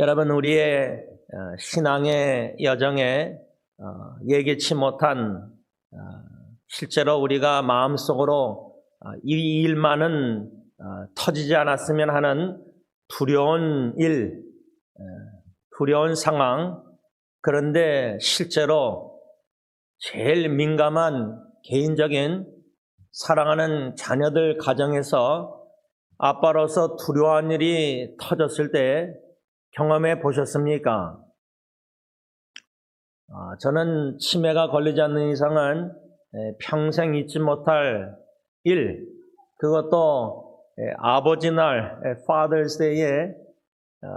여러분, 우리의 신앙의 여정에 예기치 못한 실제로 우리가 마음속으로 이 일만은 터지지 않았으면 하는 두려운 일, 두려운 상황, 그런데 실제로 제일 민감한 개인적인 사랑하는 자녀들 가정에서 아빠로서 두려운 일이 터졌을 때 경험해 보셨습니까? 저는 치매가 걸리지 않는 이상은 평생 잊지 못할 일, 그것도 아버지 날, Father's Day에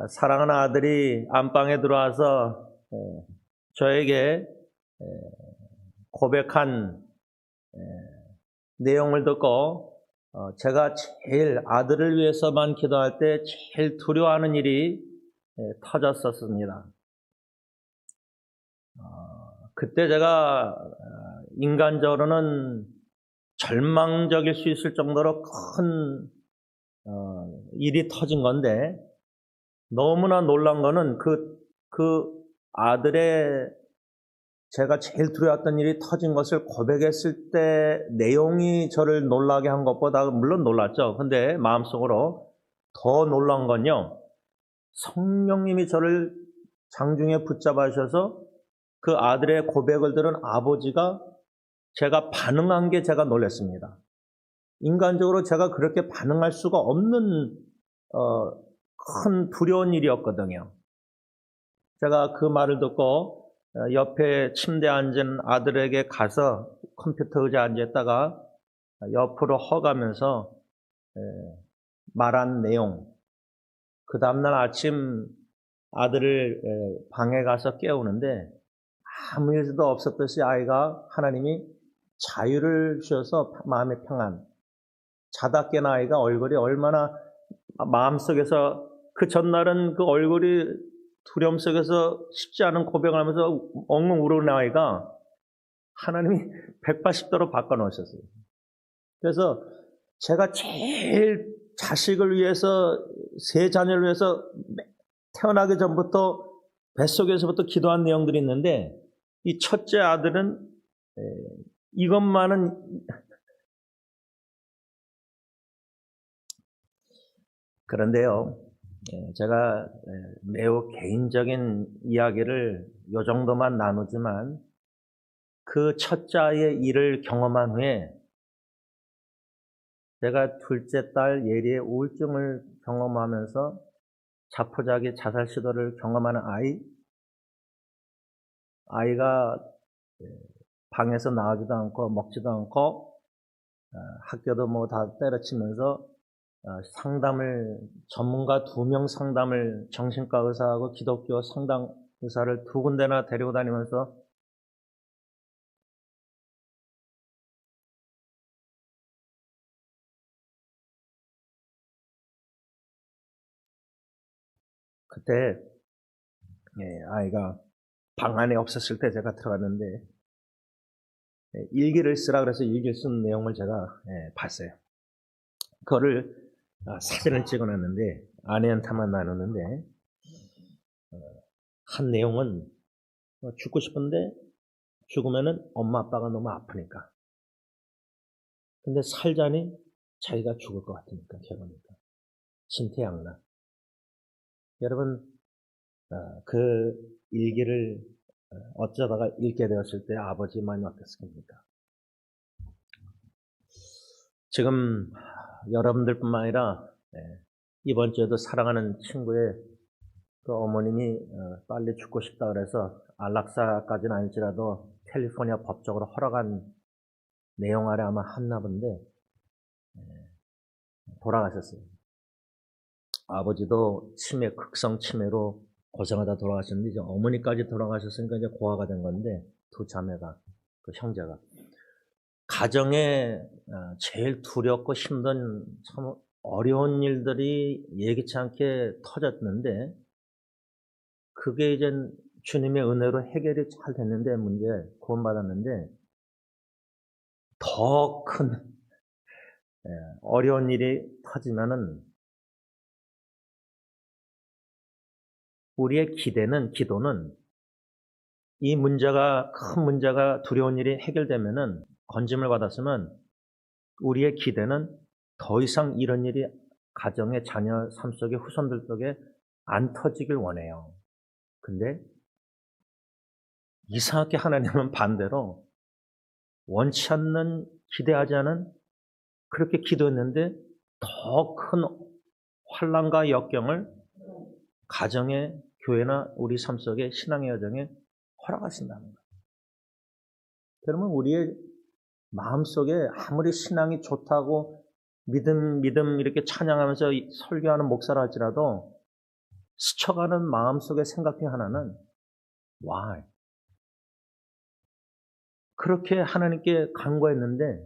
사랑하는 아들이 안방에 들어와서 저에게 고백한 내용을 듣고 제가 제일 아들을 위해서만 기도할 때 제일 두려워하는 일이 터졌었습니다. 그때 제가 인간적으로는 절망적일 수 있을 정도로 큰 일이 터진 건데, 너무나 놀란 거는 그 아들의 제가 제일 두려웠던 일이 터진 것을 고백했을 때 내용이 저를 놀라게 한 것보다 물론 놀랐죠. 근데 마음속으로 더 놀란 건요, 성령님이 저를 장중에 붙잡아주셔서 그 아들의 고백을 들은 아버지가 제가 반응한 게 제가 놀랐습니다. 인간적으로 제가 그렇게 반응할 수가 없는 큰 두려운 일이었거든요. 제가 그 말을 듣고 옆에 침대에 앉은 아들에게 가서 컴퓨터 의자에 앉았다가 옆으로 허가면서 말한 내용, 그 다음날 아침 아들을 방에 가서 깨우는데 아무 일도 없었듯이 아이가 하나님이 자유를 주셔서 마음의 평안, 자다 깬 아이가 얼굴이 얼마나 마음속에서, 그 전날은 그 얼굴이 두려움 속에서 쉽지 않은 고백을 하면서 엉엉 울은 아이가 하나님이 180도로 바꿔놓으셨어요. 그래서 제가 제일 자식을 위해서, 세 자녀를 위해서 태어나기 전부터 뱃속에서부터 기도한 내용들이 있는데, 이 첫째 아들은 이것만은 그런데요, 제가 매우 개인적인 이야기를 요 정도만 나누지만, 그 첫째 아이의 일을 경험한 후에 제가 둘째 딸 예리의 우울증을 경험하면서 자포자기 자살 시도를 경험하는 아이가 방에서 나오지도 않고 먹지도 않고 학교도 뭐 다 때려치면서 상담을, 전문가 2명 상담을, 정신과 의사하고 기독교 상담 의사를 2군데나 데리고 다니면서 그때 아이가 방 안에 없었을 때 제가 들어갔는데 일기를 쓰라 그래서 일기를 쓴 내용을 제가 봤어요. 그거를 사진을 찍어놨는데 아내한테만 나눴는데, 한 내용은 죽고 싶은데 죽으면은 엄마 아빠가 너무 아프니까, 근데 살자니 자기가 죽을 것 같으니까, 결혼이니까 신태양나. 여러분, 그 일기를 어쩌다가 읽게 되었을 때 아버지 마음이 어땠습니까? 지금 여러분들뿐만 아니라 이번 주에도 사랑하는 친구의 그 어머님이 빨리 죽고 싶다 그래서 안락사까지는 아닐지라도 캘리포니아 법적으로 허락한 내용 아래 아마 했나 본데 돌아가셨어요. 아버지도 극성 치매로 고생하다 돌아가셨는데, 이제 어머니까지 돌아가셨으니까 이제 고아가 된 건데, 2 자매가, 그 형제가. 가정에 제일 두렵고 힘든 참 어려운 일들이 예기치 않게 터졌는데, 그게 이제 주님의 은혜로 해결이 잘 됐는데, 문제 구원받았는데, 더 큰 어려운 일이 터지면은 우리의 기도는 이 문제가, 큰 문제가 두려운 일이 해결되면은, 건짐을 받았으면 우리의 기대는 더 이상 이런 일이 가정의 자녀 삶 속에 후손들 속에 안 터지길 원해요. 근데 이상하게 하나님은 반대로 원치 않는, 기대하지 않은 그렇게 기도했는데 더 큰 환난과 역경을 가정의, 교회나 우리 삶 속에, 신앙의 여정에 허락하신다는 거예요. 그러면 우리의 마음속에 아무리 신앙이 좋다고 믿음 이렇게 찬양하면서 설교하는 목사라 할지라도 스쳐가는 마음속의 생각 중 하나는 why? 그렇게 하나님께 간구했는데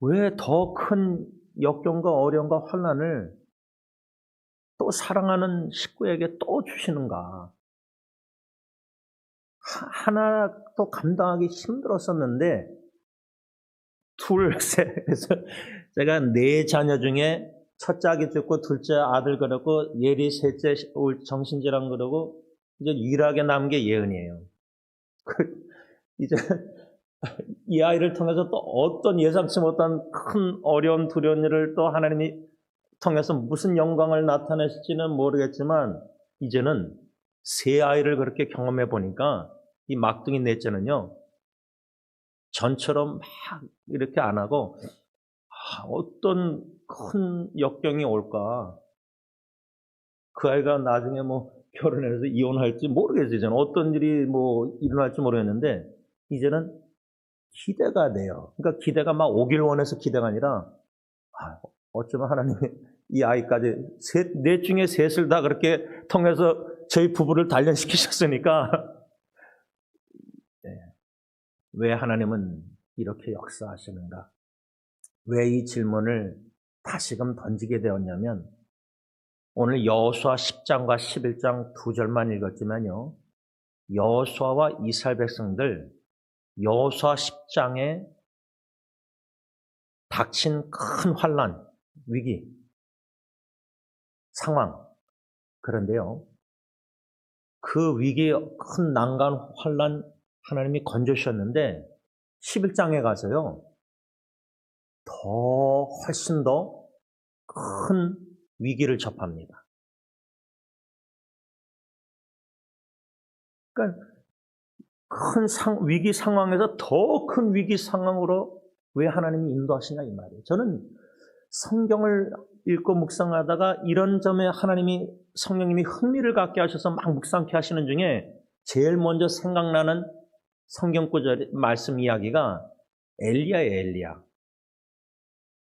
왜 더 큰 역경과 어려움과 환난을 또 사랑하는 식구에게 또 주시는가? 하나도 감당하기 힘들었었는데 둘, 셋에서 제가 4자녀 중에 첫째 아기 죽고 둘째 아들 그러고 예리 셋째 정신질환 그러고 이제 유일하게 남은 게 예은이에요. 이제 이 아이를 통해서 또 어떤 예상치 못한 큰 어려운 두려운 일을 또 하나님이 통해서 무슨 영광을 나타내실지는 모르겠지만 이제는 세 아이를 그렇게 경험해 보니까 이 막둥이 넷째는요, 전처럼 막 이렇게 안 하고 어떤 큰 역경이 올까, 그 아이가 나중에 뭐 결혼해서 이혼할지 모르겠어요. 저는 어떤 일이 뭐 일어날지 모르겠는데 이제는 기대가 돼요. 그러니까 기대가 막 오길 원해서 기대가 아니라 어쩌면 하나님이 이 아이까지 넷 중에 셋을 다 그렇게 통해서 저희 부부를 단련시키셨으니까 왜 하나님은 이렇게 역사하시는가? 왜 이 질문을 다시금 던지게 되었냐면 오늘 여호수아 10장과 11장 2절만 읽었지만요, 여호수아와 이스라엘 백성들 여호수아 10장에 닥친 큰 환난, 위기, 상황, 그런데요, 그 위기, 큰 난간, 환난 하나님이 건져주셨는데 11장에 가서요, 훨씬 더 큰 위기를 접합니다. 그러니까 큰 위기 상황에서 더 큰 위기 상황으로 왜 하나님이 인도하시냐 이 말이에요. 저는 성경을 읽고 묵상하다가 이런 점에 하나님이, 성령님이 흥미를 갖게 하셔서 막 묵상케 하시는 중에 제일 먼저 생각나는 성경 구절 말씀 이야기가 엘리야예요.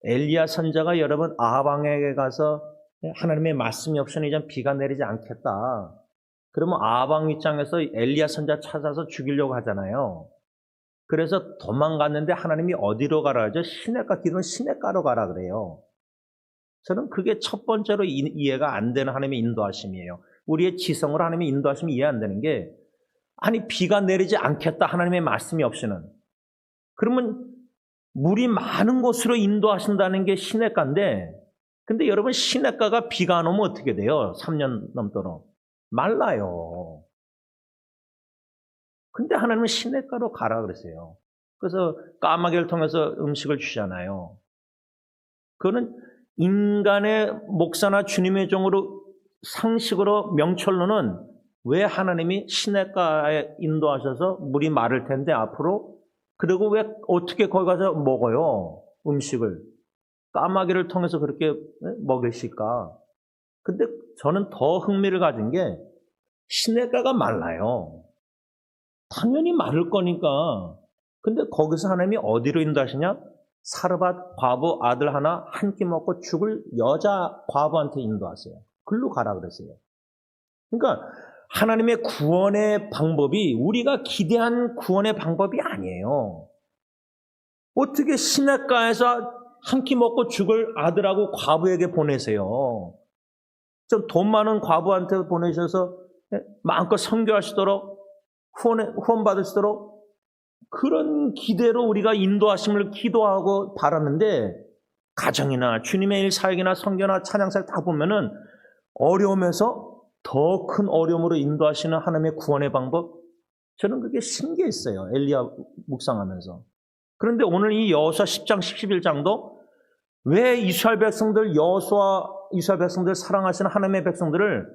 엘리야 선지자가 여러분 아합 왕에게 가서 하나님의 말씀이 없으니 이제 비가 내리지 않겠다. 그러면 아합 왕 입장에서 엘리야 선지자 찾아서 죽이려고 하잖아요. 그래서 도망갔는데 하나님이 어디로 가라 하죠? 시냇가, 기도는 시냇가로 가라 그래요. 저는 그게 첫 번째로 이해가 안 되는 하나님의 인도하심이에요. 우리의 지성으로 하나님의 인도하심이 이해 안 되는 게, 아니 비가 내리지 않겠다 하나님의 말씀이 없이는, 그러면 물이 많은 곳으로 인도하신다는 게 시냇가인데, 근데 여러분 시냇가가 비가 안 오면 어떻게 돼요? 3년 넘도록 말라요. 근데 하나님은 시냇가로 가라 그랬어요. 그래서 까마귀를 통해서 음식을 주잖아요. 그거는 인간의 목사나 주님의 종으로 상식으로 명철로는 왜 하나님이 시냇가에 인도하셔서 물이 마를 텐데 앞으로, 그리고 왜 어떻게 거기 가서 먹어요? 음식을 까마귀를 통해서 그렇게 먹이실까? 근데 저는 더 흥미를 가진 게 시냇가가 말라요. 당연히 마를 거니까. 근데 거기서 하나님이 어디로 인도하시냐? 사르밧 과부 아들 하나 한 끼 먹고 죽을 여자 과부한테 인도하세요. 글로 가라 그랬어요. 그러니까 하나님의 구원의 방법이 우리가 기대한 구원의 방법이 아니에요. 어떻게 시냇가에서 한 끼 먹고 죽을 아들하고 과부에게 보내세요? 좀 돈 많은 과부한테 보내셔서 마음껏 선교하시도록 후원 받으시도록 그런 기대로 우리가 인도하심을 기도하고 바랐는데, 가정이나 주님의 일, 사역이나 선교나 찬양사를 다 보면은 어려움에서 더 더 큰 어려움으로 인도하시는 하나님의 구원의 방법, 저는 그게 신기했어요. 엘리야 묵상하면서. 그런데 오늘 이 여호수아 10장, 11장도 왜 이스라엘 백성들, 이스라엘 백성들 사랑하시는 하나님의 백성들을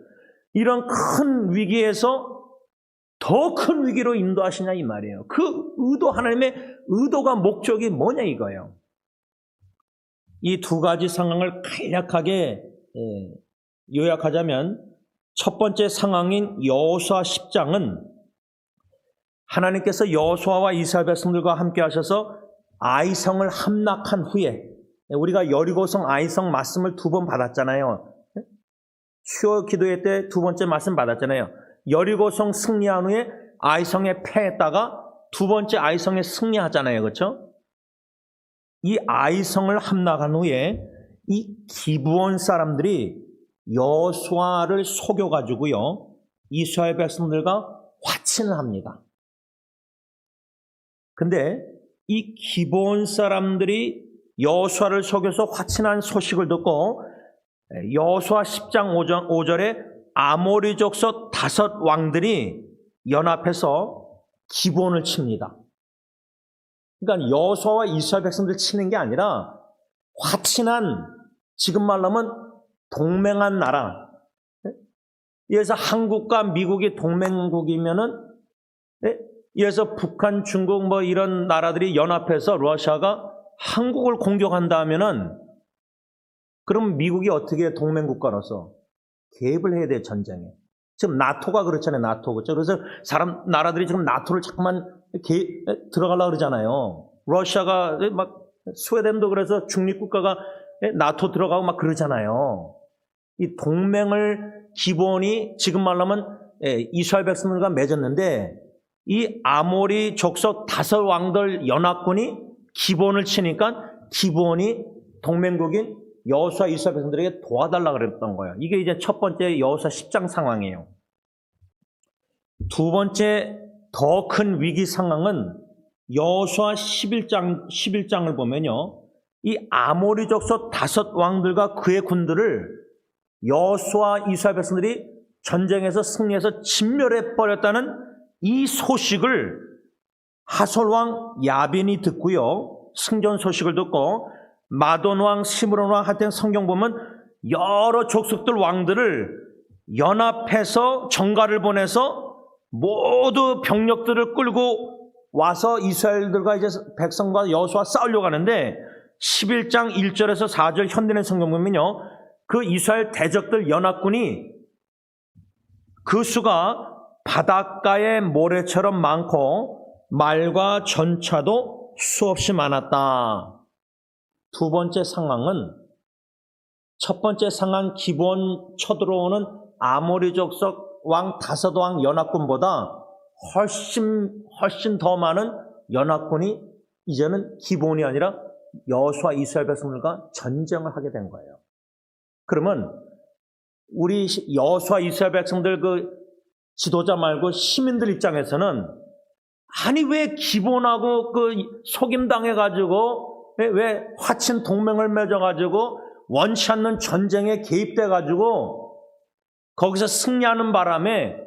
이런 큰 위기에서 더 큰 위기로 인도하시냐 이 말이에요. 그 의도, 하나님의 의도가, 목적이 뭐냐 이거예요. 이 두 가지 상황을 간략하게 요약하자면, 첫 번째 상황인 여호수아 10장은 하나님께서 여호수아와 이스라엘 백성들과 함께 하셔서 아이성을 함락한 후에, 우리가 여리고성 아이성 말씀을 2번 받았잖아요. 수요 기도회 때 2번째 말씀 받았잖아요. 여리고성 승리한 후에 아이성에 패했다가 2번째 아이성에 승리하잖아요. 그렇죠? 이 아이성을 함락한 후에 이 기브온 사람들이 여호수아를 속여가지고요, 이스라엘 백성들과 화친을 합니다. 근데 이 기브온 사람들이 여호수아를 속여서 화친한 소식을 듣고 여호수아 10장 5절에 아모리 족속 5 왕들이 연합해서 기브온을 칩니다. 그러니까 여호수아와 이스라엘 백성들 치는 게 아니라 화친한, 지금 말하면 동맹한 나라. 여기서 한국과 미국이 동맹국이면은, 여기서 북한, 중국 뭐 이런 나라들이 연합해서 러시아가 한국을 공격한다 하면은, 그럼 미국이 어떻게 동맹국가로서 개입을 해야 돼요, 전쟁에. 지금 나토가 그렇잖아요, 나토. 그렇죠? 그래서 나라들이 지금 나토를 자꾸만 들어가려고 그러잖아요. 러시아가 막, 스웨덴도 그래서 중립국가가 나토 들어가고 막 그러잖아요. 이 동맹을 기본이 지금 말하면 이스라엘 백성들과 맺었는데, 이 아모리 족속 5 왕들 연합군이 기본을 치니까 기본이 동맹국인 여호수아 이스라엘 백성들에게 도와달라고 그랬던 거예요. 이게 이제 첫 번째 여호수아 10장 상황이에요. 두 번째 더 큰 위기 상황은 여호수아 11장을 보면요, 이 아모리 족속 5 왕들과 그의 군들을 여호수아 이스라엘 백성들이 전쟁에서 승리해서 진멸해 버렸다는 이 소식을 하솔 왕 야빈이 듣고요, 승전 소식을 듣고 마돈 왕, 시므론 왕, 하여튼 성경 보면 여러 족속들 왕들을 연합해서 정가를 보내서 모두 병력들을 끌고 와서 이스라엘들과 이제 백성과 여호수아 싸우려고 하는데, 11장 1절에서 4절 현대의 성경 보면요, 그 이스라엘 대적들 연합군이 그 수가 바닷가의 모래처럼 많고 말과 전차도 수없이 많았다. 두 번째 상황은, 첫 번째 상황 기본 쳐들어오는 아모리 족속 왕 5 왕 연합군보다 훨씬 더 많은 연합군이 이제는 기본이 아니라 여호수아 이스라엘 백성들과 전쟁을 하게 된 거예요. 그러면 우리 여호수아 이스라엘 백성들 그 지도자 말고 시민들 입장에서는, 아니 왜 기본하고 그 속임당해가지고, 왜 화친 동맹을 맺어가지고 원치 않는 전쟁에 개입돼가지고 거기서 승리하는 바람에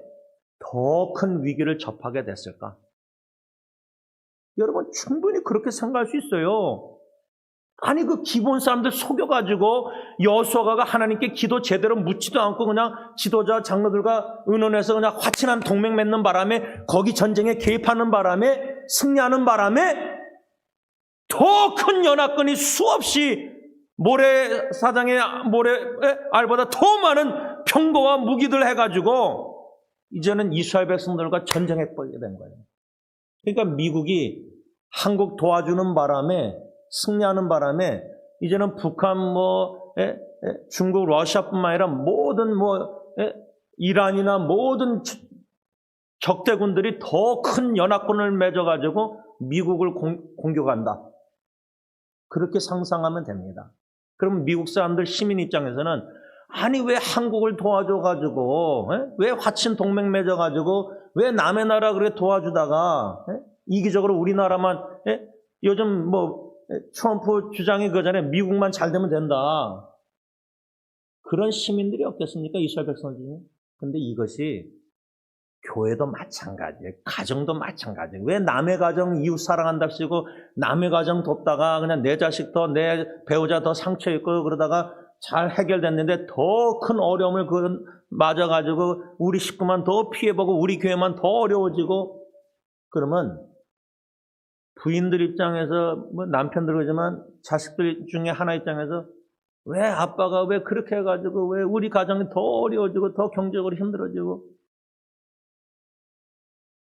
더 큰 위기를 접하게 됐을까? 여러분 충분히 그렇게 생각할 수 있어요. 아니 그 기본 사람들 속여가지고 여호수아가 하나님께 기도 제대로 묻지도 않고 그냥 지도자 장로들과 의논해서 그냥 화친한 동맹 맺는 바람에, 거기 전쟁에 개입하는 바람에, 승리하는 바람에 더 큰 연합군이 수없이 모래사장의 알보다 더 많은 병거와 무기들 해가지고 이제는 이스라엘 백성들과 전쟁에 벌게 된 거예요. 그러니까 미국이 한국 도와주는 바람에, 승리하는 바람에 이제는 북한 중국, 러시아뿐만 아니라 모든 이란이나 모든 적대군들이 더 큰 연합군을 맺어가지고 미국을 공격한다. 그렇게 상상하면 됩니다. 그럼 미국 사람들 시민 입장에서는, 아니 왜 한국을 도와줘가지고, 왜 화친 동맹 맺어가지고, 왜 남의 나라 그렇게 도와주다가 이기적으로 우리나라만, 요즘 트럼프 주장이 그거잖아요. 미국만 잘 되면 된다. 그런 시민들이 없겠습니까? 이스라엘 백성들 중에. 근데 이것이 교회도 마찬가지예요. 가정도 마찬가지예요. 왜 남의 가정 이웃 사랑한답시고 남의 가정 돕다가 그냥 내 자식 더, 내 배우자 더 상처 입고 그러다가 잘 해결됐는데 더 큰 어려움을 맞아가지고 우리 식구만 더 피해보고 우리 교회만 더 어려워지고 그러면 부인들 입장에서 뭐 남편들 그러지만 자식들 중에 하나 입장에서 왜 아빠가 왜 그렇게 해가지고 왜 우리 가정이 더 어려워지고 더 경제적으로 힘들어지고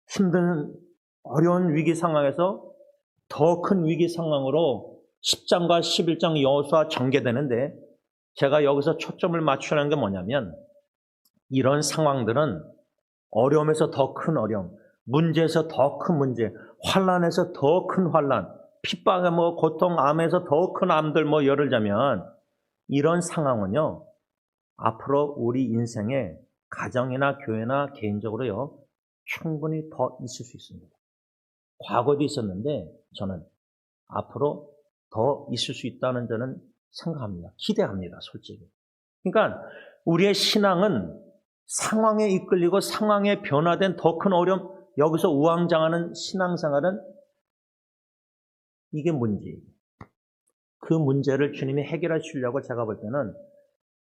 힘든 어려운 위기 상황에서 더 큰 위기 상황으로 10장과 11장 여호수아 전개되는데 제가 여기서 초점을 맞추라는 게 뭐냐면 이런 상황들은 어려움에서 더 큰 어려움, 문제에서 더 큰 문제, 환난에서 더 큰 환난, 핍박에 뭐 고통, 암에서 더 큰 암들 뭐 예를 들자면 이런 상황은요 앞으로 우리 인생에 가정이나 교회나 개인적으로요 충분히 더 있을 수 있습니다. 과거도 있었는데 저는 앞으로 더 있을 수 있다는 저는 생각합니다. 기대합니다. 솔직히. 그러니까 우리의 신앙은 상황에 이끌리고 상황에 변화된 더 큰 어려움, 여기서 우왕좌왕하는 신앙생활은 이게 문제예요. 그 문제를 주님이 해결해 주려고 제가 볼 때는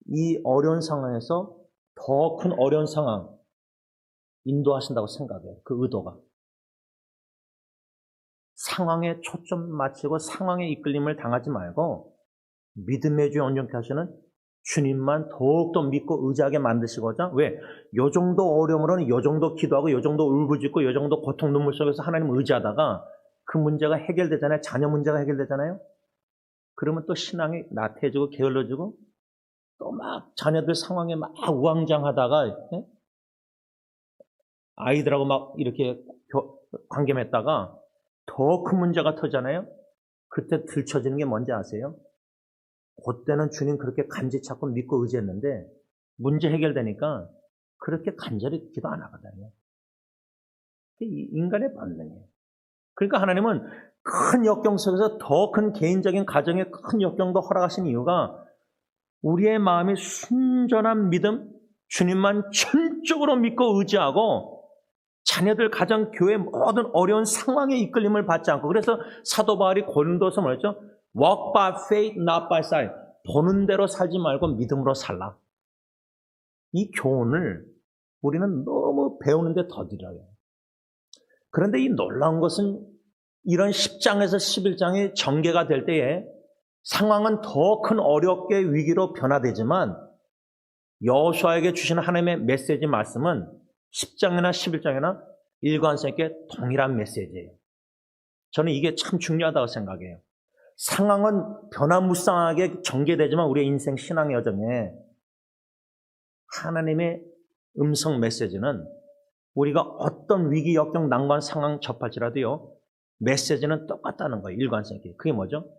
이 어려운 상황에서 더 큰 어려운 상황 인도하신다고 생각해요. 그 의도가. 상황에 초점 맞추고 상황에 이끌림을 당하지 말고 믿음의 주 온전케 하시는 주님만 더욱더 믿고 의지하게 만드시고자 왜? 요 정도 어려움으로는 요 정도 기도하고 요 정도 울부짖고 요 정도 고통 눈물 속에서 하나님 의지하다가 그 문제가 해결되잖아요. 자녀 문제가 해결되잖아요. 그러면 또 신앙이 나태해지고 게을러지고 또 막 자녀들 상황에 막 우왕좌왕하다가 아이들하고 막 이렇게 관계 맺다가 더 큰 문제가 터지잖아요. 그때 들춰지는 게 뭔지 아세요? 그때는 주님 그렇게 간지 찾고 믿고 의지했는데 문제 해결되니까 그렇게 간절히 기도 안 하거든요. 이게 인간의 본능이에요. 그러니까 하나님은 큰 역경 속에서 더 큰 개인적인 가정의 큰 역경도 허락하신 이유가 우리의 마음이 순전한 믿음, 주님만 전적으로 믿고 의지하고 자녀들, 가정, 교회 모든 어려운 상황에 이끌림을 받지 않고 그래서 사도 바울이 고린도서 뭐였죠? Walk by faith, not by sight. 보는 대로 살지 말고 믿음으로 살라. 이 교훈을 우리는 너무 배우는데 더디려요. 그런데 이 놀라운 것은 이런 10장에서 11장이 전개가 될 때에 상황은 더 큰 어렵게 위기로 변화되지만 여호수아에게 주시는 하나님의 메시지 말씀은 10장이나 11장이나 일관성있게 동일한 메시지예요. 저는 이게 참 중요하다고 생각해요. 상황은 변화무쌍하게 전개되지만 우리의 인생 신앙의 여정에 하나님의 음성 메시지는 우리가 어떤 위기, 역경, 난관 상황 접할지라도요. 메시지는 똑같다는 거예요. 일관성있게. 그게 뭐죠?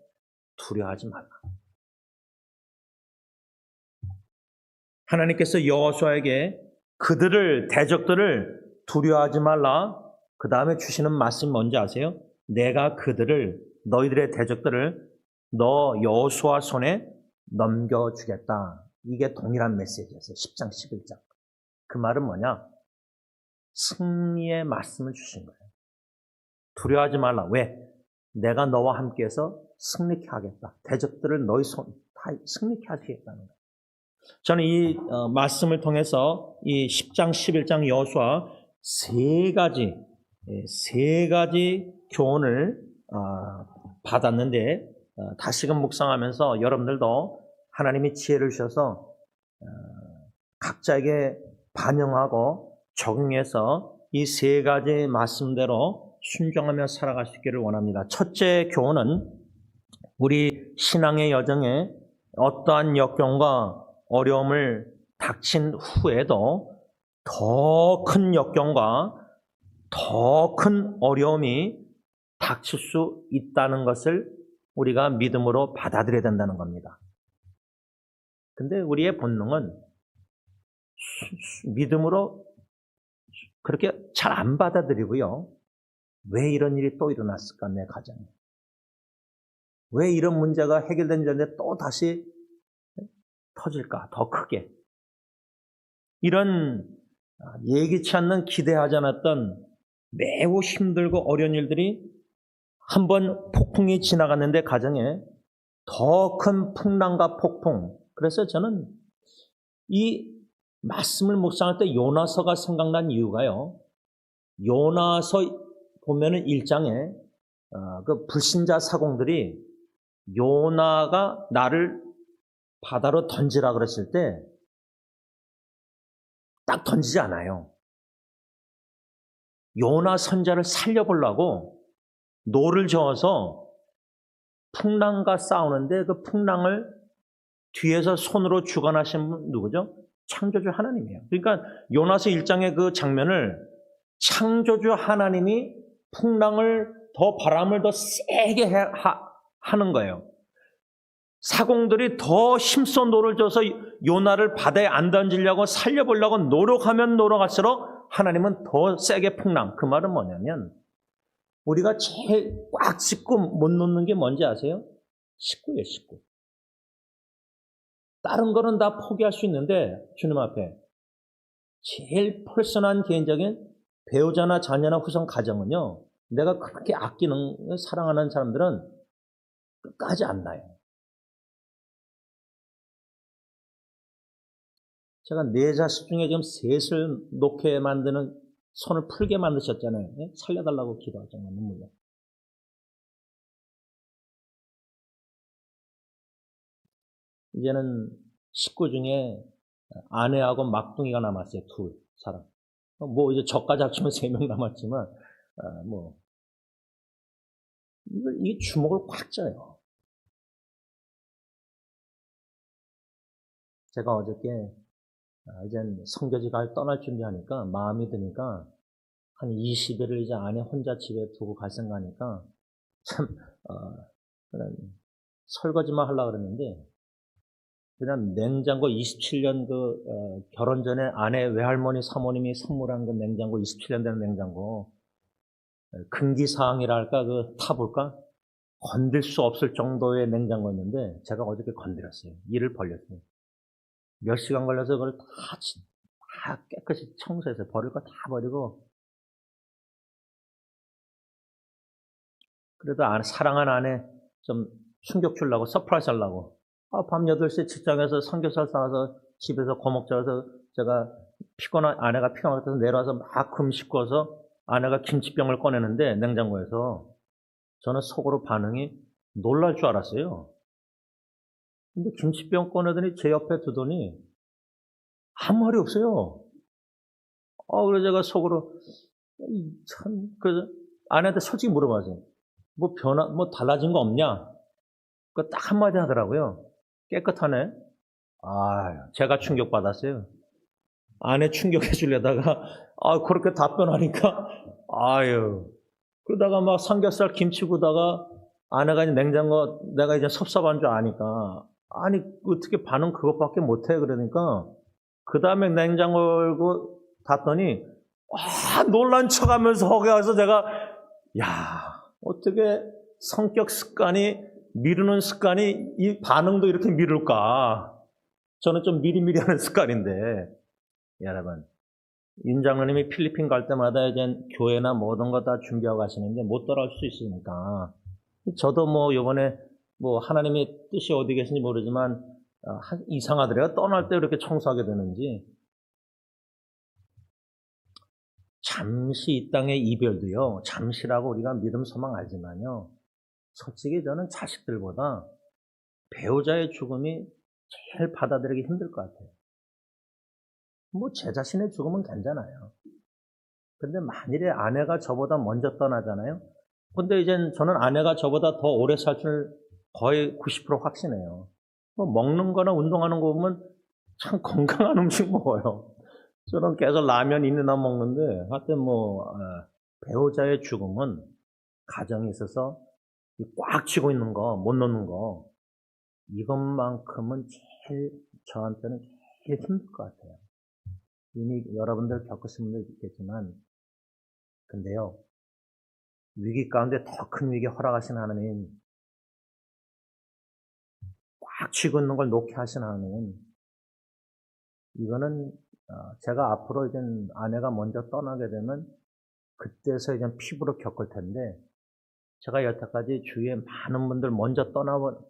두려워하지 말라. 하나님께서 여호수아에게 그들을 대적들을 두려워하지 말라. 그 다음에 주시는 말씀이 뭔지 아세요? 내가 그들을 너희들의 대적들을 너 여호수아 손에 넘겨주겠다. 이게 동일한 메시지였어요. 10장 11장. 그 말은 뭐냐? 승리의 말씀을 주신 거예요. 두려워하지 말라. 왜? 내가 너와 함께해서 승리케 하겠다. 대적들을 너희 손 다 승리케 하시겠다는 거예요. 저는 이 말씀을 통해서 이 10장, 11장 여호수아 세 가지 교훈을 받았는데 다시금 묵상하면서 여러분들도 하나님이 지혜를 주셔서 각자에게 반영하고 적용해서 이 세 가지 말씀대로 순종하며 살아갈 수 있기를 원합니다. 첫째 교훈은 우리 신앙의 여정에 어떠한 역경과 어려움을 닥친 후에도 더 큰 역경과 더 큰 어려움이 닥칠 수 있다는 것을 우리가 믿음으로 받아들여야 된다는 겁니다. 근데 우리의 본능은 믿음으로 그렇게 잘 안 받아들이고요. 왜 이런 일이 또 일어났을까, 내 가정에. 왜 이런 문제가 해결된 전에 또 다시 터질까, 더 크게. 이런 예기치 않는 기대하지 않았던 매우 힘들고 어려운 일들이 한번 폭풍이 지나갔는데 가정에 더 큰 풍랑과 폭풍. 그래서 저는 이 말씀을 묵상할 때 요나서가 생각난 이유가요. 요나서 보면은 1장에 그 불신자 사공들이 요나가 나를 바다로 던지라 그랬을 때 딱 던지지 않아요. 요나 선자를 살려보려고 노를 저어서 풍랑과 싸우는데 그 풍랑을 뒤에서 손으로 주관하신 분 누구죠? 창조주 하나님이에요. 그러니까 요나서 1장의 그 장면을 창조주 하나님이 풍랑을 더 바람을 더 세게 하는 거예요. 사공들이 더 힘써 노를 져서 요나를 바다에 안 던지려고 살려보려고 노력하면 노력할수록 하나님은 더 세게 풍랑. 그 말은 뭐냐면 우리가 제일 꽉 짚고 못 놓는 게 뭔지 아세요? 식구예요, 식구. 다른 거는 다 포기할 수 있는데 주님 앞에 제일 퍼스널한 개인적인 배우자나 자녀나 후손 가정은요. 내가 그렇게 아끼는 사랑하는 사람들은 끝까지 안 나요. 제가 4자식 중에 지금 셋을 놓게 만드는 손을 풀게 만드셨잖아요. 살려달라고 기도할 정말 눈물로. 이제는 식구 중에 아내하고 막둥이가 남았어요. 2 사람. 뭐 이제 저까지 합치면 3명 남았지만 뭐 이게 주먹을 꽉 져요. 제가 어저께 이젠 성교지가 떠날 준비하니까 마음이 드니까 한 20일을 이제 아내 혼자 집에 두고 갈 생각하니까 참 그냥 설거지만 하려고 그랬는데 그냥 냉장고 27년 결혼 전에 아내 외할머니 사모님이 선물한 그 냉장고 27년 된 냉장고 금기사항이랄까 타볼까 건들 수 없을 정도의 냉장고였는데 제가 어저께 건드렸어요. 일을 벌렸어요. 몇 시간 걸려서 그걸 다 깨끗이 청소해서 버릴 거 다 버리고 그래도 사랑한 아내 좀 충격 주려고 서프라이즈 하려고 밤 8시에 직장에서 삼겹살 싸와서 집에서 고목져서 제가 아내가 피곤할 때 내려와서 막 금 씻고서 아내가 김치병을 꺼내는데 냉장고에서 저는 속으로 반응이 놀랄 줄 알았어요. 근데 김치병 꺼내더니 제 옆에 두더니 아무 말이 없어요. 그래서 제가 속으로 그래서 아내한테 솔직히 물어봤어요. 뭐 달라진 거 없냐? 그 딱 한마디 하더라고요. 깨끗하네. 제가 충격받았어요. 아내 충격해 주려다가 그렇게 답변하니까 그러다가 막 삼겹살 김치 구다가 아내가 이제 냉장고 내가 이제 섭섭한 줄 아니까 어떻게 반응 그것밖에 못해 그러니까 그 다음에 냉장고 열고 닫더니 놀란 척하면서 거기 와서 제가 어떻게 성격 습관이 미루는 습관이 이 반응도 이렇게 미룰까? 저는 좀 미리미리 하는 습관인데 여러분 윤 장로님이 필리핀 갈 때마다 이제 교회나 모든 거 다 준비하고 가시는데 못 따라올 수 있으니까 저도 이번에 하나님의 뜻이 어디 계신지 모르지만 이상하더래요. 떠날 때 이렇게 청소하게 되는지. 잠시 이 땅의 이별도요. 잠시라고 우리가 믿음 소망 알지만요. 솔직히 저는 자식들보다 배우자의 죽음이 제일 받아들이기 힘들 것 같아요. 제 자신의 죽음은 괜찮아요. 근데 만일에 아내가 저보다 먼저 떠나잖아요. 근데 이젠 저는 아내가 저보다 더 오래 살 줄 거의 90% 확신해요. 먹는 거나 운동하는 거 보면 참 건강한 음식 먹어요. 저는 계속 라면 있는 한 먹는데 하여튼 배우자의 죽음은 가정에 있어서 꽉 쥐고 있는 거, 못 놓는 거 이것만큼은 저한테는 제일 힘들 것 같아요. 이미 여러분들 겪으신 분들 있겠지만 근데요. 위기 가운데 더 큰 위기 허락하신 하나님 꽉 쥐고 있는 걸 놓게 하신 하나님 이거는 제가 앞으로 이제 아내가 먼저 떠나게 되면 그때서 이제 피부로 겪을 텐데, 제가 여태까지 주위에 많은 분들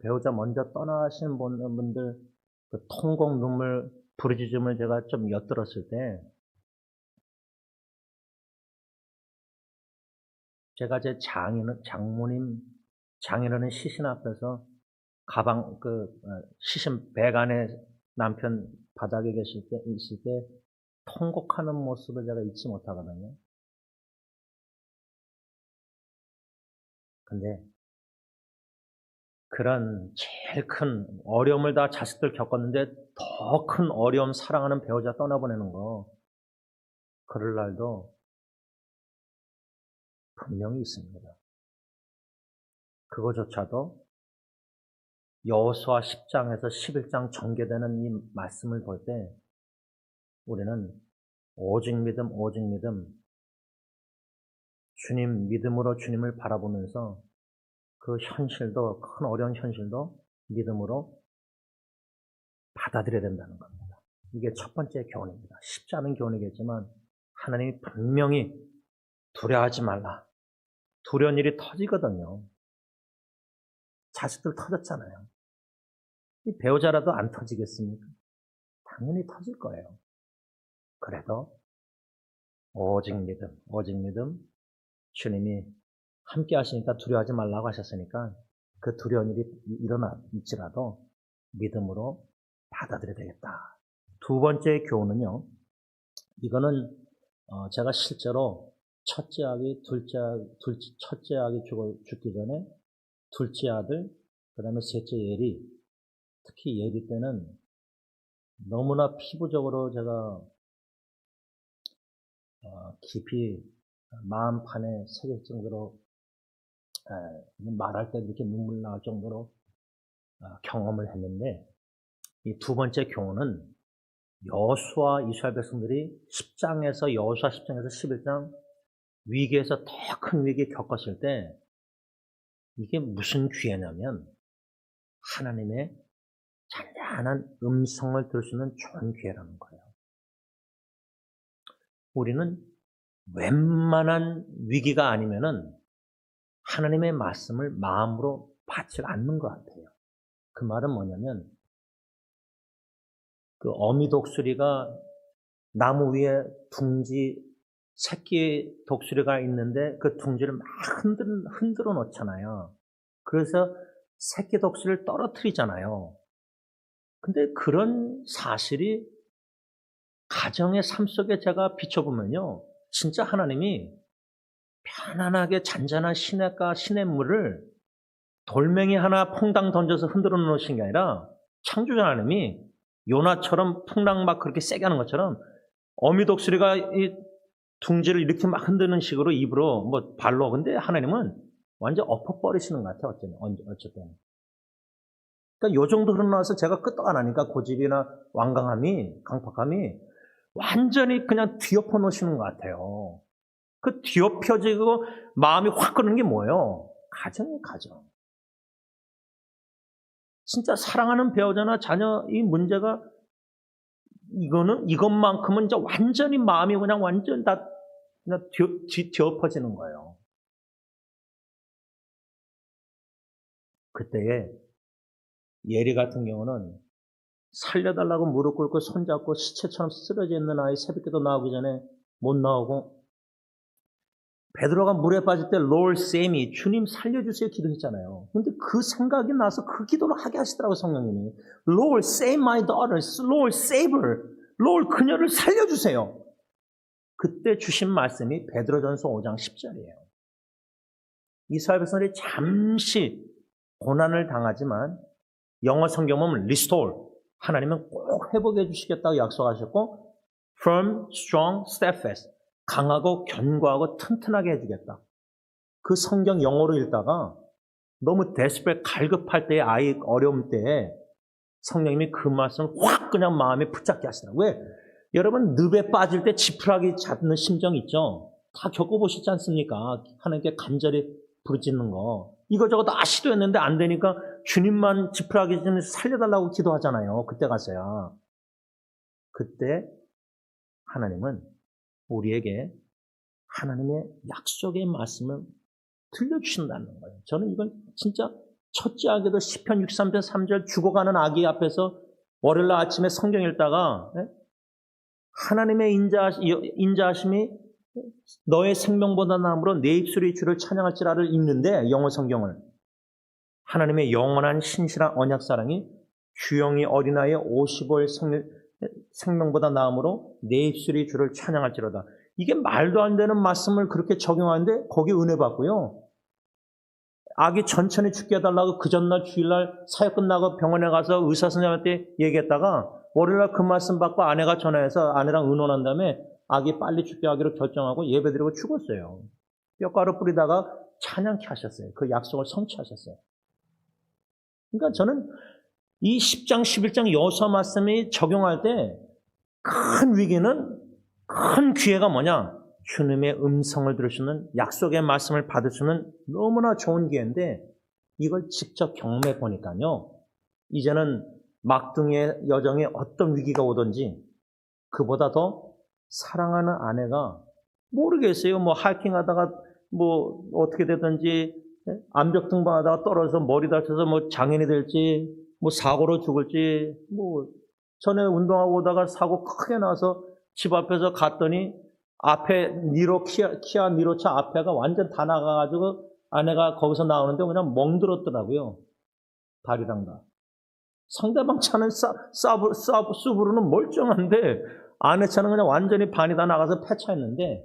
배우자 먼저 떠나신 분들, 그 통곡, 눈물, 부르짖음을 제가 좀 엿들었을 때, 제가 제 장인어른 시신 앞에서 시신 백 안에 남편 바닥에 있을 때 통곡하는 모습을 제가 잊지 못하거든요. 근데 그런 제일 큰 어려움을 다 자식들 겪었는데 더 큰 어려움, 사랑하는 배우자 떠나보내는 거, 그럴 날도 분명히 있습니다. 그거조차도 여호수아 10장에서 11장 전개되는 이 말씀을 볼 때 우리는 오직 믿음, 오직 믿음, 주님 믿음으로 주님을 바라보면서 그 현실도, 큰 어려운 현실도 믿음으로 받아들여야 된다는 겁니다. 이게 첫 번째 교훈입니다. 쉽지 않은 교훈이겠지만 하나님이 분명히 두려워하지 말라. 두려운 일이 터지거든요. 자식들 터졌잖아요. 이 배우자라도 안 터지겠습니까? 당연히 터질 거예요. 그래도 오직 믿음, 오직 믿음, 주님이 함께 하시니까 두려워하지 말라고 하셨으니까 그 두려운 일이 일어날지라도 믿음으로 받아들여야 되겠다. 두 번째 교훈은요, 이거는 제가 실제로 첫째 아기 죽기 전에 둘째 아들, 그 다음에 셋째 예리, 특히 예리 때는 너무나 피부적으로 제가 깊이 마음판에 새길 정도로, 말할 때 이렇게 눈물 나올 정도로 경험을 했는데, 이 두 번째 교훈은 여호수아 이스라엘 백성들이 10장에서 11장 위기에서 더 큰 위기 겪었을 때 이게 무슨 기회냐면 하나님의 잔잔한 음성을 들을 수 있는 좋은 기회라는 거예요. 우리는 웬만한 위기가 아니면은 하나님의 말씀을 마음으로 받지 않는 것 같아요. 그 말은 뭐냐면, 그 어미 독수리가 나무 위에 새끼 독수리가 있는데 그 둥지를 막 흔들어 놓잖아요. 그래서 새끼 독수리를 떨어뜨리잖아요. 근데 그런 사실이 가정의 삶 속에 제가 비춰보면요, 진짜 하나님이 편안하게 잔잔한 시냇물을 돌멩이 하나 퐁당 던져서 흔들어 놓으신 게 아니라 창조자 하나님이 요나처럼 풍랑 막 그렇게 세게 하는 것처럼 어미 독수리가 이 둥지를 이렇게 막 흔드는 식으로 입으로 발로, 근데 하나님은 완전 엎어버리시는 것 같아요. 어쨌든. 그러니까 요 정도 흘러나와서 제가 끄떡 안 하니까 고집이나 강팍함이 완전히 그냥 뒤엎어 놓으시는 것 같아요. 그 뒤엎여지고 마음이 확 끄는 게 뭐예요? 가정이에요, 가정. 진짜 사랑하는 배우자나 자녀 이 문제가 이것만큼은 이제 완전히 마음이 그냥 완전 다 그냥 뒤엎어지는 거예요. 그때에 예리 같은 경우는 살려달라고 무릎 꿇고 손잡고 시체처럼 쓰러져 있는 아이 새벽기도 나오기 전에 못 나오고, 베드로가 물에 빠질 때 Lord save me, 주님 살려주세요 기도했잖아요. 근데 그 생각이 나서 그 기도를 하게 하시더라고요, 성령님이. Lord save my daughter, Lord save her, Lord 그녀를 살려주세요. 그때 주신 말씀이 베드로전서 5장 10절이에요. 이스라엘 백성들이 잠시 고난을 당하지만 영어 성경 보면 restore, 하나님은 꼭 회복해 주시겠다고 약속하셨고, firm, strong, steadfast, 강하고 견고하고 튼튼하게 해주겠다. 그 성경 영어로 읽다가 너무 desperate, 갈급할 때의 아이 어려움 때에 성령님이 그 말씀을 확 그냥 마음에 붙잡게 하시더라고요. 왜? 여러분 늪에 빠질 때 지푸라기 잡는 심정 있죠? 다 겪어보시지 않습니까? 하나님께 간절히 부르짖는 거. 이거저거 다 시도했는데 안 되니까 주님만 지푸라기 좀 살려달라고 기도하잖아요. 그때 가서야. 그때 하나님은 우리에게 하나님의 약속의 말씀을 들려주신다는 거예요. 저는 이건 진짜 첫째 아기도 시편 63편 3절 죽어가는 아기 앞에서 월요일 날 아침에 성경 읽다가 하나님의 인자하심이 너의 생명보다 나음으로 내 입술이 주를 찬양할지라를 읽는데 영어 성경을 하나님의 영원한 신실한 언약 사랑이 주영이 어린아이의 55일 생명보다 나음으로 내 입술이 주를 찬양할지로다. 이게 말도 안 되는 말씀을 그렇게 적용하는데 거기 은혜 받고요. 아기 천천히 죽게 해달라고 그 전날 주일날 사역 끝나고 병원에 가서 의사 선생님한테 얘기했다가 월요일날 그 말씀 받고 아내가 전화해서 아내랑 의논한 다음에 아기 빨리 죽게 하기로 결정하고 예배드리고 죽었어요. 뼈가루 뿌리다가 찬양케 하셨어요. 그 약속을 성취하셨어요. 그러니까 저는 이 10장, 11장 여호수아 말씀이 적용할 때 큰 위기는 큰 기회가 뭐냐? 주님의 음성을 들을 수 있는 약속의 말씀을 받을 수 있는 너무나 좋은 기회인데 이걸 직접 경험해 보니까요. 이제는 막둥이의 여정에 어떤 위기가 오든지 그보다 더 사랑하는 아내가 모르겠어요. 뭐 하이킹하다가 뭐 어떻게 되든지 암벽 등반하다가 떨어져서 머리 다쳐서 뭐 장애인이 될지 뭐 사고로 죽을지 뭐 전에 운동하고 오다가 사고 크게 나서 집 앞에서 갔더니 앞에 키아 니로차 앞에가 완전 다 나가가지고 아내가 거기서 나오는데 그냥 멍들었더라고요. 다리랑 다. 상대방 차는 수브루는 멀쩡한데 아내 차는 그냥 완전히 반이 다 나가서 폐차했는데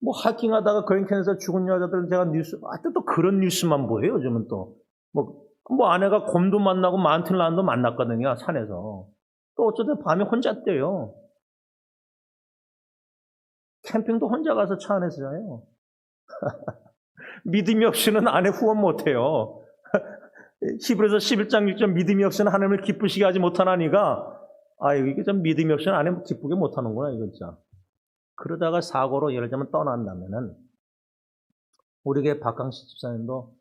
뭐 하이킹하다가 그랜캔에서 죽은 여자들 제가 뉴스 하여튼 또 그런 뉴스만 보여요. 요즘은 또 뭐 아내가 곰도 만나고 마운틴라운도 만났거든요. 산에서. 또 어쩌다 밤에 혼자 떼요. 캠핑도 혼자 가서 차 안에서 자요. 믿음이 없이는 아내 후원 못해요. 히브리서 11장 6절 믿음이 없이는 하나님을 기쁘시게 하지 못하나니가 이게 좀 믿음이 없이는 아내 기쁘게 못하는구나 이거 진짜. 그러다가 사고로 예를 들면 떠난다면은 우리 교회 박강식 집사님도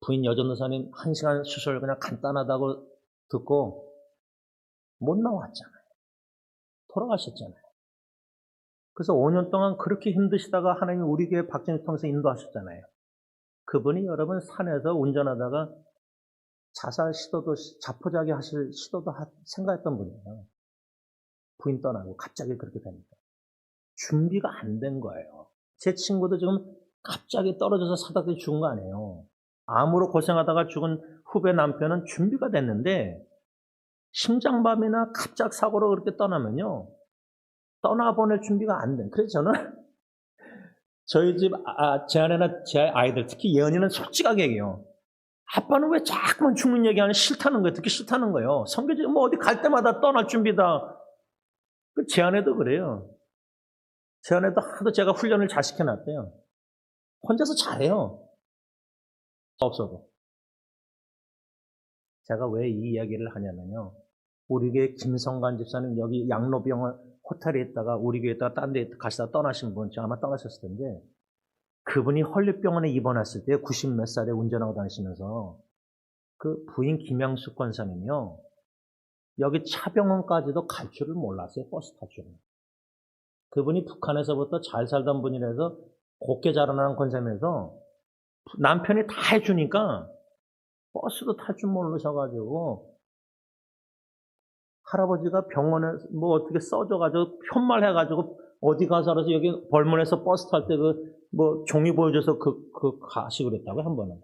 부인 여전도사님 1시간 수술 그냥 간단하다고 듣고 못 나왔잖아요. 돌아가셨잖아요. 그래서 5년 동안 그렇게 힘드시다가 하나님이 우리 교회 박정희 통해서 인도하셨잖아요. 그분이 여러분 산에서 운전하다가 자살 시도도 자포자기 하실 시도도 생각했던 분이에요. 부인 떠나고 갑자기 그렇게 되니까 준비가 안 된 거예요. 제 친구도 지금 갑자기 떨어져서 사다리 죽은 거 아니에요. 암으로 고생하다가 죽은 후배 남편은 준비가 됐는데 심장마비나 갑작 사고로 그렇게 떠나면요. 떠나보낼 준비가 안 된. 그래서 저는 저희 집 제 아내나 제 아이들 특히 예언이는 솔직하게 얘기해요. 아빠는 왜 자꾸만 죽는 얘기하는 싫다는 거예요. 듣기 싫다는 거예요. 성교지 뭐 어디 갈 때마다 떠날 준비다. 제 아내도 그래요. 제 아내도 하도 제가 훈련을 잘 시켜놨대요. 혼자서 잘해요. 없어도. 제가 왜 이 이야기를 하냐면요. 우리 교회 김성관 집사님 여기 양로병원 호텔에 있다가 우리 교회에 있다가 딴 데 가시다 떠나신 분, 아마 떠나셨을 텐데 그분이 헐리병원에 입원했을 때 90 몇 살에 운전하고 다니시면서 그 부인 김양숙 권사님이요. 여기 차병원까지도 갈 줄을 몰랐어요. 버스 탈 줄은. 그분이 북한에서부터 잘 살던 분이라서 곱게 자라나는 권사님에서 남편이 다 해주니까 버스도 탈 줄 모르셔가지고 할아버지가 병원에 뭐 어떻게 써줘가지고 편말해가지고 어디 가서라서 여기 벌문에서 버스 탈 때 뭐 종이 보여줘서 가시고 그랬다고 한 번은.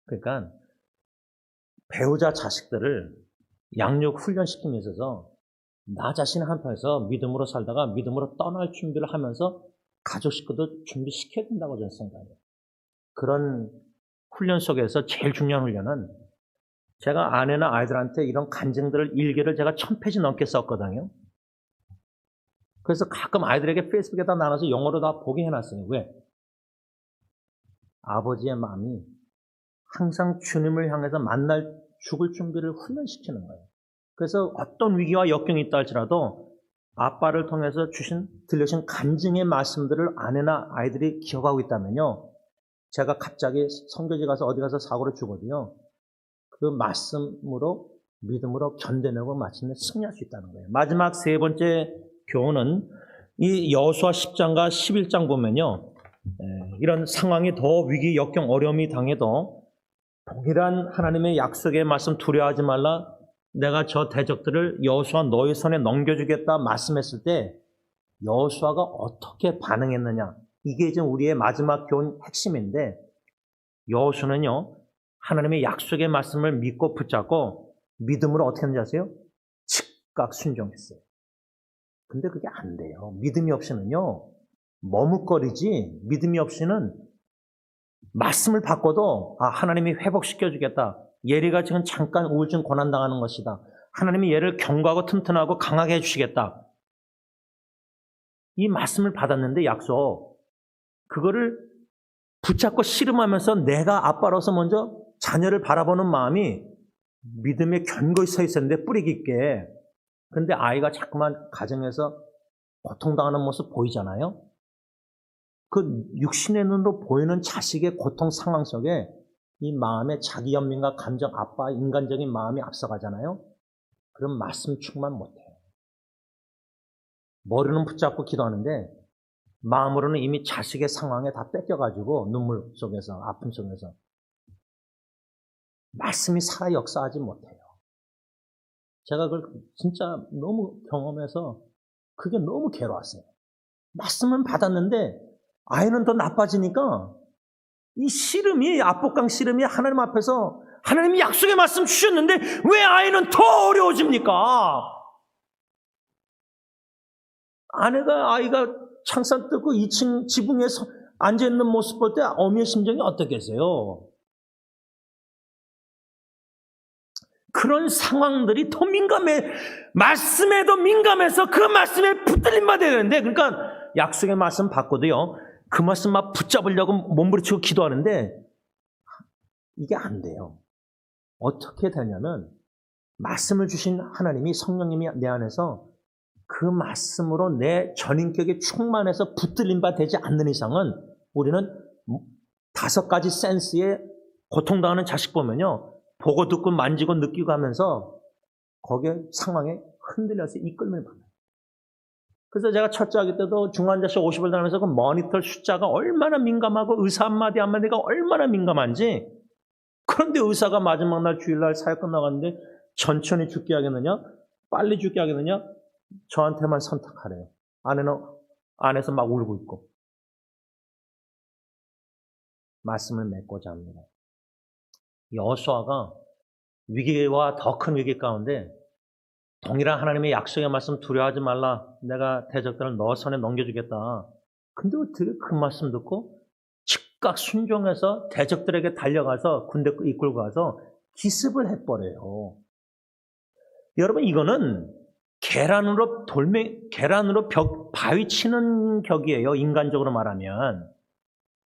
그러니까 배우자 자식들을 양육 훈련시킴에 있어서 나 자신 한편에서 믿음으로 살다가 믿음으로 떠날 준비를 하면서 가족 식구도 준비시켜야 된다고 저는 생각해요. 그런 훈련 속에서 제일 중요한 훈련은 제가 아내나 아이들한테 이런 간증들을 일기를 제가 1000페이지 넘게 썼거든요. 그래서 가끔 아이들에게 페이스북에다 나눠서 영어로 다 보게 해놨어요. 왜? 아버지의 마음이 항상 주님을 향해서 만날 죽을 준비를 훈련시키는 거예요. 그래서 어떤 위기와 역경이 있다 할지라도 아빠를 통해서 들려주신 간증의 말씀들을 아내나 아이들이 기억하고 있다면요. 제가 갑자기 선교지 가서 어디 가서 사고로 죽어도요. 그 말씀으로 믿음으로 견뎌내고 마침내 승리할 수 있다는 거예요. 마지막 세 번째 교훈은 이 여호수아 10장과 11장 보면요. 이런 상황이 더 위기, 역경, 어려움이 당해도 동일한 하나님의 약속의 말씀 두려워하지 말라. 내가 저 대적들을 여호수아 너희 손에 넘겨주겠다 말씀했을 때 여호수아가 어떻게 반응했느냐. 이게 이제 우리의 마지막 교훈 핵심인데 여호수아는요. 하나님의 약속의 말씀을 믿고 붙잡고 믿음으로 어떻게 하는지 아세요? 즉각 순종했어요. 근데 그게 안 돼요. 믿음이 없이는요. 머뭇거리지 믿음이 없이는 말씀을 바꿔도 하나님이 회복시켜주겠다. 예리가 지금 잠깐 우울증 고난당하는 것이다. 하나님이 얘를 견고하고 튼튼하고 강하게 해주시겠다. 이 말씀을 받았는데 약속. 그거를 붙잡고 씨름하면서 내가 아빠로서 먼저 자녀를 바라보는 마음이 믿음에 견고히 서 있었는데 뿌리 깊게. 그런데 아이가 자꾸만 가정에서 고통당하는 모습 보이잖아요. 그 육신의 눈으로 보이는 자식의 고통 상황 속에 이 마음의 자기 연민과 감정, 아빠 인간적인 마음이 앞서가잖아요. 그럼 말씀 충만 못해요. 머리는 붙잡고 기도하는데 마음으로는 이미 자식의 상황에 다 뺏겨가지고 눈물 속에서, 아픔 속에서 말씀이 살아 역사하지 못해요. 제가 그걸 진짜 너무 경험해서 그게 너무 괴로웠어요. 말씀은 받았는데 아이는 더 나빠지니까 이 씨름이, 압복강 씨름이 하나님 앞에서 하나님이 약속의 말씀 주셨는데 왜 아이는 더 어려워집니까? 아이가 창살 뜯고 2층 지붕에 앉아있는 모습 볼 때 어미의 심정이 어떻겠어요? 그런 상황들이 더 말씀에도 민감해서 그 말씀에 붙들림 받아야 되는데, 그러니까 약속의 말씀 받고도요, 그 말씀 막 붙잡으려고 몸부림치고 기도하는데, 이게 안 돼요. 어떻게 되냐면, 말씀을 주신 하나님이, 성령님이 내 안에서 그 말씀으로 내 전인격에 충만해서 붙들림 바 되지 않는 이상은 우리는 5가지 센스에 고통당하는 자식 보면요, 보고 듣고 만지고 느끼고 하면서 거기에 상황에 흔들려서 이끌림을 받아요. 그래서 제가 첫째 아기 때도 중환자실 50을 다니면서 그 모니터 숫자가 얼마나 민감하고 의사 한마디 한마디가 얼마나 민감한지. 그런데 의사가 마지막 날 주일날 사역 끝나갔는데 천천히 죽게 하겠느냐 빨리 죽게 하겠느냐 저한테만 선택하래요. 안에서 막 울고 있고 말씀을 맺고자 합니다. 여호수아가 위기와 더 큰 위기 가운데 동일한 하나님의 약속의 말씀 두려워하지 말라. 내가 대적들을 너 손에 넘겨주겠다. 근데 어떻게 그 말씀 듣고 즉각 순종해서 대적들에게 달려가서 군대 이끌고 가서 기습을 해버려요. 여러분 이거는 계란으로 바위 치는 격이에요. 인간적으로 말하면.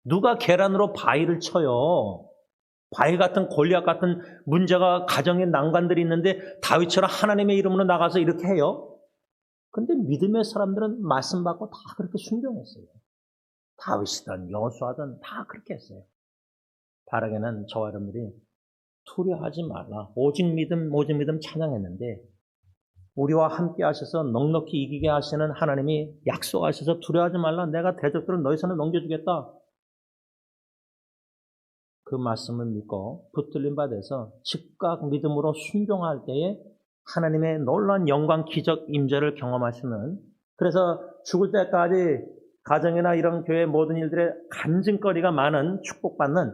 누가 계란으로 바위를 쳐요. 바위 같은 골리앗 같은 문제가 가정에 난관들이 있는데 다윗처럼 하나님의 이름으로 나가서 이렇게 해요. 근데 믿음의 사람들은 말씀 받고 다 그렇게 순종했어요. 다윗이든 여호수아든 다 그렇게 했어요. 바라게는 저와 여러분들이 두려워하지 말라. 오직 믿음 찬양했는데 우리와 함께 하셔서 넉넉히 이기게 하시는 하나님이 약속하셔서 두려워하지 말라. 내가 대적들을 너희 손에 넘겨주겠다. 그 말씀을 믿고 붙들림 받아서 즉각 믿음으로 순종할 때에 하나님의 놀라운 영광, 기적, 임재를 경험하시는, 그래서 죽을 때까지 가정이나 이런 교회 모든 일들의 간증거리가 많은 축복받는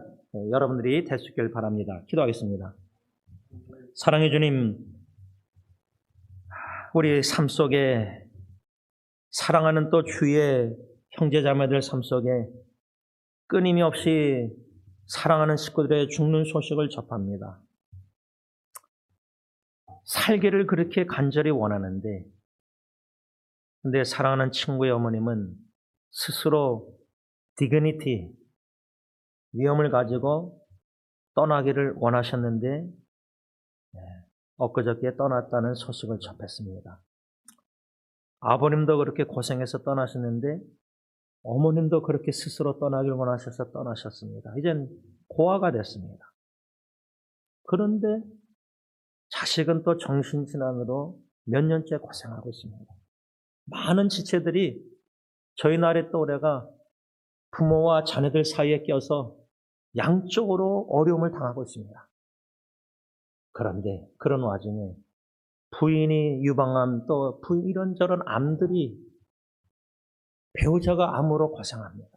여러분들이 될 수 있기를 바랍니다. 기도하겠습니다. 사랑해 주님, 우리 삶 속에 사랑하는 또 주의 형제자매들 삶 속에 끊임이 없이 사랑하는 식구들의 죽는 소식을 접합니다. 살기를 그렇게 간절히 원하는데, 근데 사랑하는 친구의 어머님은 스스로 디그니티, 위험을 가지고 떠나기를 원하셨는데 엊그저께 떠났다는 소식을 접했습니다. 아버님도 그렇게 고생해서 떠나셨는데 어머님도 그렇게 스스로 떠나길 원하셔서 떠나셨습니다. 이젠 고아가 됐습니다. 그런데 자식은 또 정신질환으로 몇 년째 고생하고 있습니다. 많은 지체들이 저희 나라의 또래가 부모와 자녀들 사이에 껴서 양쪽으로 어려움을 당하고 있습니다. 그런데 그런 와중에 부인이 유방암, 또 부인 이런저런 암들이 배우자가 암으로 고생합니다.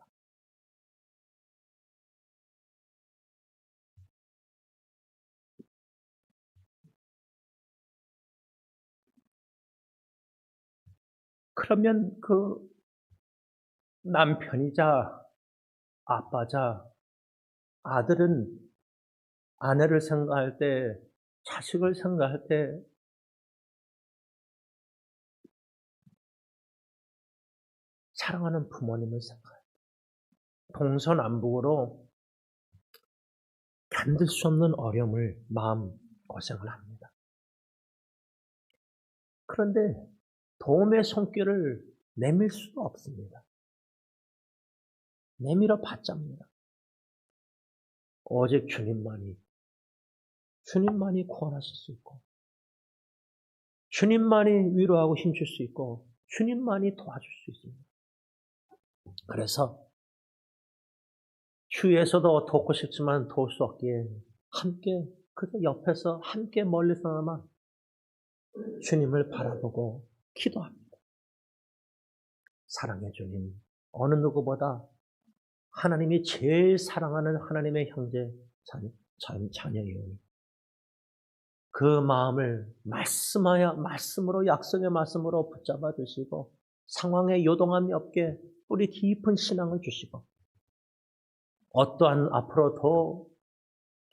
그러면 그 남편이자 아빠자 아들은 아내를 생각할 때, 자식을 생각할 때 사랑하는 부모님을 생각해요. 동서남북으로 견딜 수 없는 어려움을, 마음 고생을 합니다. 그런데 도움의 손길을 내밀 수가 없습니다. 내밀어 봤자입니다. 오직 주님만이 구원하실 수 있고, 주님만이 위로하고 힘줄 수 있고, 주님만이 도와줄 수 있습니다. 그래서 주위에서도 돕고 싶지만 도울 수 없기에 함께, 그저 옆에서 함께 멀리서나마 주님을 바라보고 기도합니다. 사랑의 주님, 어느 누구보다 하나님이 제일 사랑하는 하나님의 형제, 자녀이오니 그 마음을 말씀으로, 약속의 말씀으로 붙잡아 주시고, 상황에 요동함이 없게 뿌리 깊은 신앙을 주시고, 어떠한 앞으로 더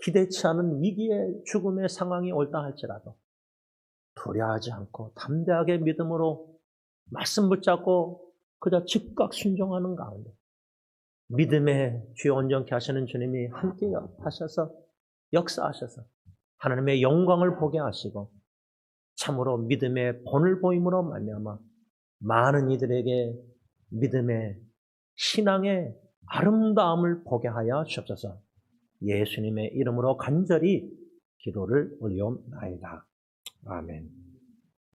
기대치 않은 위기의 죽음의 상황이 올다 할지라도 두려워하지 않고 담대하게 믿음으로 말씀 붙잡고 그저 즉각 순종하는 가운데 믿음의 주여 온전케 하시는 주님이 함께 하셔서 역사하셔서 하나님의 영광을 보게 하시고 참으로 믿음의 본을 보임으로 말미암아 많은 이들에게 믿음의 신앙의 아름다움을 보게 하여 주옵소서. 예수님의 이름으로 간절히 기도를 올려옵나이다. 아멘.